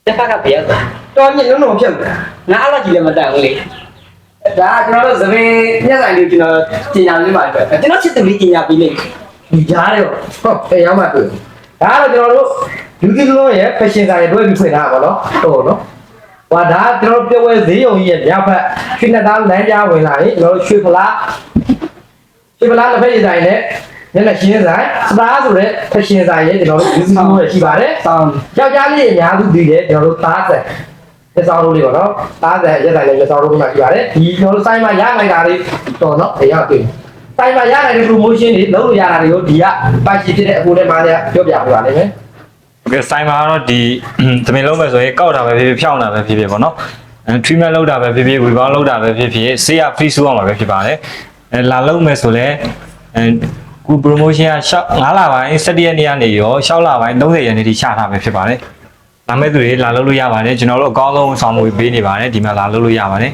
တစ်ဖက်ကပြရတော့ တော်ညလုံးလုံးဖြုတ်တာ ငါအဲ့လိုကြည့်လည်းမတန်ဘူးလေ ဒါကျွန်တော်တို့သမင်းညက်ဆိုင်လေးကျွန်တော်ကျင်ညာလေးပါအတွက် ကျွန်တော်ချစ်သူလေးကြီးညာပြီးလိမ့်မယ် ဒီကြားတယ်ဟုတ်အဲရောက်မှတွေ့ဒါကတော့ကျွန်တော်တို့လူကြီးလုံးရဲ့ fashion ဆိုင်တွေတွဲပြီးဖွင့်ထားတာပေါ့နော်ဟုတ်နော်ဟွာဒါကျွန်တော်ပြောဝဲဈေးရုံကြီးရဲ့မြောက်ဘက်ရွှေနှစ်သားလမ်းကြားဝင်လာရင်ကျွန်တော်တို့ရွှေဖလားတစ်ဖက်ရဆိုင်နဲ့ညနေရှင်းဆိုင်စပါးဆိုတဲ့ fashion ဆိုင်ရဲ့ကျွန်တော်တို့လူကြီးလုံးရဲ့ရှိပါတယ် ဆောင်း ယောက်ျားလေးအများစုသိတယ်ကျွန်တော်တို့သားဆက်လက်ဆောင်တို့လေးပေါ့နော်သားဆက်ရက်ဆိုင်နဲ့လက်ဆောင်တို့ကမှရှိပါတယ်ဒီကျွန်တော်တို့ဆိုင်မှာရနိုင်တာလေးတော့နော်အေးရောက်ပြီဆိုင်မှာရနိုင်တဲ့ promotion တွေလုပ်လို့ရတာတွေကိုဒီကပါရှိဖြစ်တဲ့အကူနဲ့မားနဲ့ပြောပြပေးပါလိမ့်မယ် โอเคဆိုင်မှာတော့ဒီသမင်လုံးပဲဆိုရင်ကောက်တာပဲဖြစ်ဖြစ်ဖြောင်းတာပဲဖြစ်ဖြစ်ပေါ့နော်treatment လုပ်တာပဲဖြစ်ဖြစ် rebound လုပ်တာပဲဖြစ်ဖြစ်ဆေးရ free ဆိုရမှာပဲဖြစ်ပါတယ်လာလုံးမယ်ဆိုလဲခု promotion က9လပိုင်း17ရက်နေ့ကနေရော6လပိုင်း30ရက်နေ့ထိချထားပဲဖြစ်ပါတယ်လာမဲ့သူတွေလာလုပ်လို့ရပါတယ်ကျွန်တော်တို့အကောင်းဆုံးဆောင်မှုပေးနေပါတယ်ဒီမှာလာလုပ်လို့ရပါတယ်